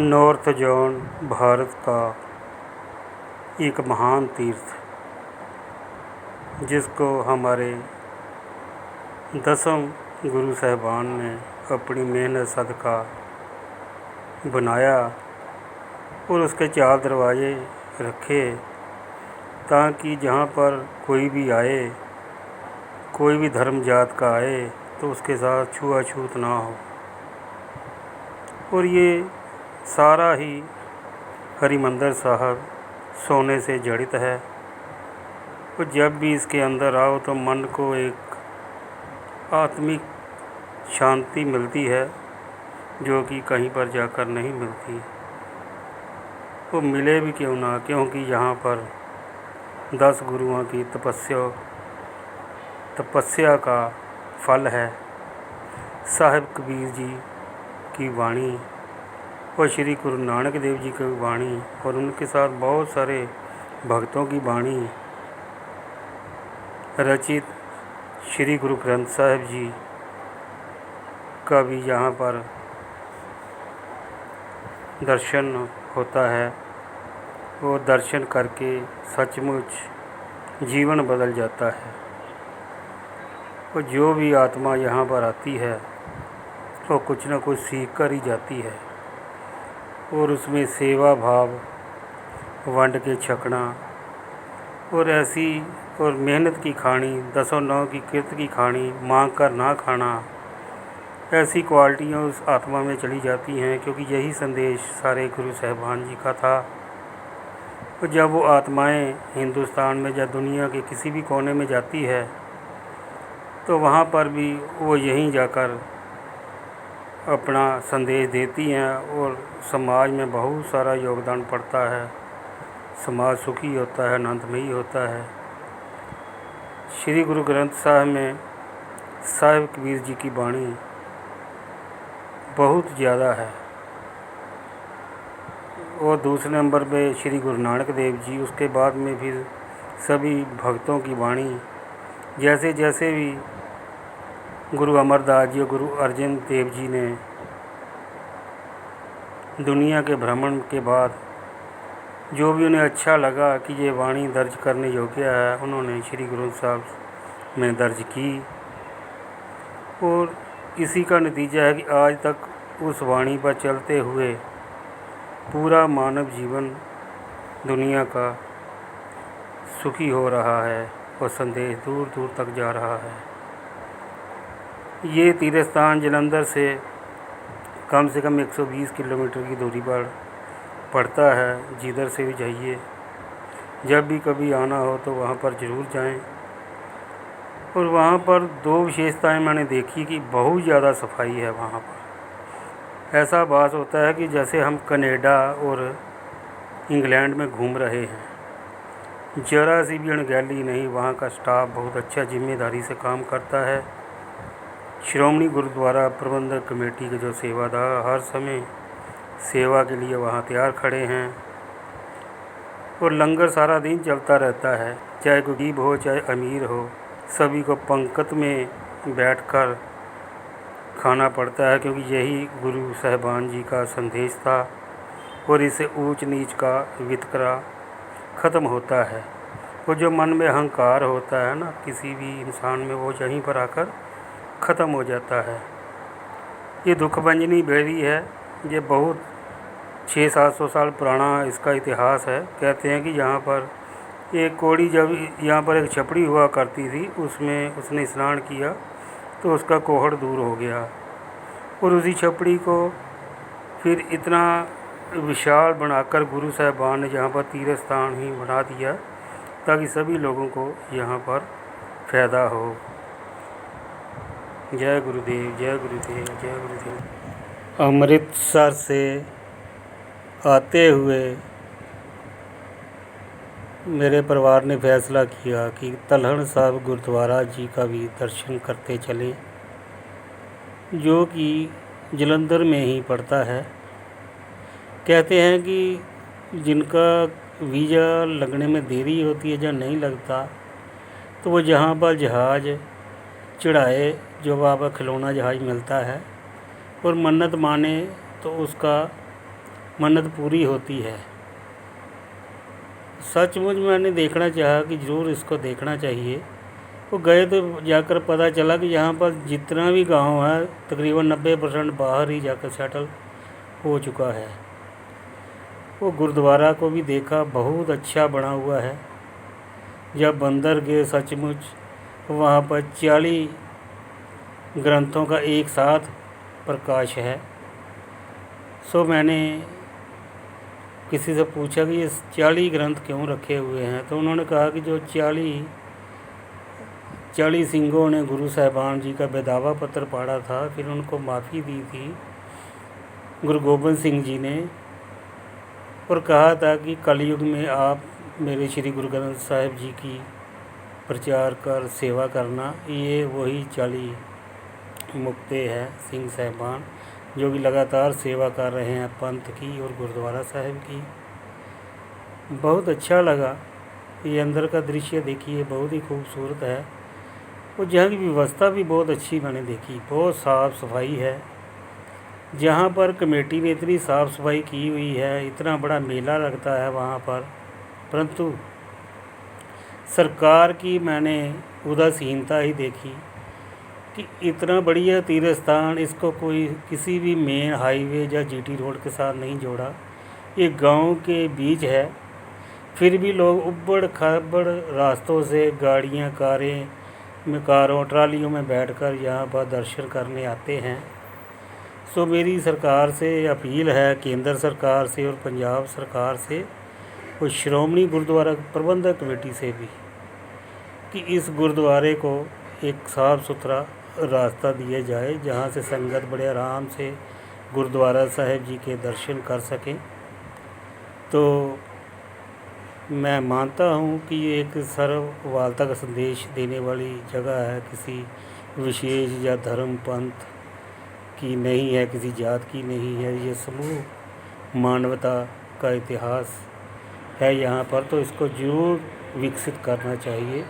North zone Bharat का एक महान तीर्थ, जिसको हमारे दसम गुरु साहिबान ने अपनी मेहनत सदका बनाया और उसके 4 दरवाजे रखे ताकि जहाँ पर कोई भी आए, कोई भी धर्म जात का आए तो उसके साथ छुआछूत ना हो। और ये सारा ही हरिमंदिर साहब सोने से जड़ित है। और जब भी इसके अंदर आओ तो मन को एक आत्मिक शांति मिलती है जो कि कहीं पर जाकर नहीं मिलती। वो मिले भी क्यों ना, क्योंकि यहाँ पर 10 गुरुओं की तपस्या का फल है। साहिब कबीर जी की वाणी और श्री गुरु नानक देव जी की वाणी और उनके साथ बहुत सारे भक्तों की वाणी रचित श्री गुरु ग्रंथ साहिब जी का भी यहाँ पर दर्शन होता है। वो दर्शन करके सचमुच जीवन बदल जाता है। और जो भी आत्मा यहाँ पर आती है वो कुछ न कुछ सीख कर ही जाती है। और उसमें सेवा भाव, वंड के छकना और ऐसी और मेहनत की खानी, 10-9 की किरत की खानी, मांग कर ना खाना, ऐसी क्वालिटियाँ उस आत्मा में चली जाती हैं। क्योंकि यही संदेश सारे गुरु साहिबान जी का था। और जब वो आत्माएं हिंदुस्तान में या दुनिया के किसी भी कोने में जाती है तो वहाँ पर भी वो यहीं जाकर अपना संदेश देती हैं और समाज में बहुत सारा योगदान पड़ता है। समाज सुखी होता है, आनंदमयी होता है। श्री गुरु ग्रंथ साहिब में साहिब कबीर जी की वाणी बहुत ज़्यादा है। और दूसरे नंबर पे श्री गुरु नानक देव जी, उसके बाद में फिर सभी भक्तों की वाणी, जैसे जैसे भी गुरु अमरदास जी और गुरु अर्जन देव जी ने दुनिया के भ्रमण के बाद जो भी उन्हें अच्छा लगा कि ये वाणी दर्ज करने योग्य है, उन्होंने श्री गुरु साहब में दर्ज की। और इसी का नतीजा है कि आज तक उस वाणी पर चलते हुए पूरा मानव जीवन दुनिया का सुखी हो रहा है और संदेश दूर दूर तक जा रहा है। ये तीर्थ स्थान जालंधर से कम 120 किलोमीटर की दूरी पर पड़ता है। जिधर से भी जाइए, जब भी कभी आना हो तो वहाँ पर ज़रूर जाएं। और वहाँ पर 2 विशेषताएं मैंने देखी कि बहुत ज़्यादा सफाई है वहाँ पर। ऐसा आभास होता है कि जैसे हम कनाडा और इंग्लैंड में घूम रहे हैं। ज़रा सी भी अनगैली नहीं। वहाँ का स्टाफ बहुत अच्छा जिम्मेदारी से काम करता है। श्रोमणी गुरुद्वारा प्रबंधक कमेटी के जो सेवादार हर समय सेवा के लिए वहाँ तैयार खड़े हैं। और लंगर सारा दिन चलता रहता है, चाहे कोई गरीब हो चाहे अमीर हो, सभी को पंक्ति में बैठकर खाना पड़ता है। क्योंकि यही गुरु साहिबान जी का संदेश था। और इससे ऊंच नीच का वितकरा ख़त्म होता है। वो जो मन में अहंकार होता है ना किसी भी इंसान में, वो यहीं पर आकर ख़त्म हो जाता है। ये दुखभंजनी बेरी है। ये बहुत 600-700 साल पुराना इसका इतिहास है। कहते हैं कि यहाँ पर एक कोड़ी, जब यहाँ पर एक छपड़ी हुआ करती थी, उसमें उसने स्नान किया तो उसका कोहड़ दूर हो गया। और उसी छपड़ी को फिर इतना विशाल बनाकर गुरु साहिबान ने यहाँ पर तीर्थ स्थान ही बना दिया ताकि सभी लोगों को यहाँ पर फ़ायदा हो। जय गुरुदेव, जय गुरुदेव, जय गुरुदेव। अमृतसर से आते हुए मेरे परिवार ने फैसला किया कि तलहण साहिब गुरुद्वारा जी का भी दर्शन करते चलें, जो कि जालंधर में ही पड़ता है। कहते हैं कि जिनका वीज़ा लगने में देरी होती है या नहीं लगता, तो वो जहाँ पर जहाज़ चढ़ाए, जो बाबा खिलौना जहाज़ मिलता है, और मन्नत माने तो उसका मन्नत पूरी होती है। सचमुच मैंने देखना चाहा कि ज़रूर इसको देखना चाहिए। वो गए तो जाकर पता चला कि यहाँ पर जितना भी गांव है तकरीबन 90% बाहर ही जाकर सेटल हो चुका है। वो गुरुद्वारा को भी देखा, बहुत अच्छा बना हुआ है। जब अंदर गए सचमुच वहाँ पर 40 ग्रंथों का एक साथ प्रकाश है। सो मैंने किसी से पूछा कि ये 40 ग्रंथ क्यों रखे हुए हैं, तो उन्होंने कहा कि जो 40 सिंहों ने गुरु साहिबान जी का बेदावा पत्र पढ़ा था, फिर उनको माफ़ी दी थी गुरु गोबिंद सिंह जी ने, और कहा था कि कलयुग में आप मेरे श्री गुरु ग्रंथ साहिब जी की प्रचार कर सेवा करना। ये वही 40 मुक्ते हैं सिंह साहिबान जो कि लगातार सेवा कर रहे हैं पंथ की और गुरुद्वारा साहिब की। बहुत अच्छा लगा। ये अंदर का दृश्य देखिए, बहुत ही खूबसूरत है। और जहाँ की व्यवस्था भी बहुत अच्छी मैंने देखी, बहुत साफ़ सफाई है। जहाँ पर कमेटी ने इतनी साफ़ सफाई की हुई है, इतना बड़ा मेला लगता है वहाँ पर, परंतु सरकार की मैंने उदासीनता ही देखी कि इतना बढ़िया तीर्थ स्थान, इसको कोई किसी भी मेन हाईवे या जीटी रोड के साथ नहीं जोड़ा। ये गांव के बीच है, फिर भी लोग उबड़ खाबड़ रास्तों से गाड़ियां कारों ट्रालियों में बैठकर यहाँ पर दर्शन करने आते हैं। सो मेरी सरकार से अपील है, केंद्र सरकार से और पंजाब सरकार से और श्रोमणी गुरुद्वारा प्रबंधक कमेटी से भी, कि इस गुरुद्वारे को एक साफ़ सुथरा रास्ता दिया जाए जहाँ से संगत बड़े आराम से गुरुद्वारा साहिब जी के दर्शन कर सकें। तो मैं मानता हूँ कि ये एक सर्ववालता का संदेश देने वाली जगह है, किसी विशेष या धर्म पंथ की नहीं है, किसी जात की नहीं है। ये समूह मानवता का इतिहास है यहाँ पर, तो इसको ज़रूर विकसित करना चाहिए।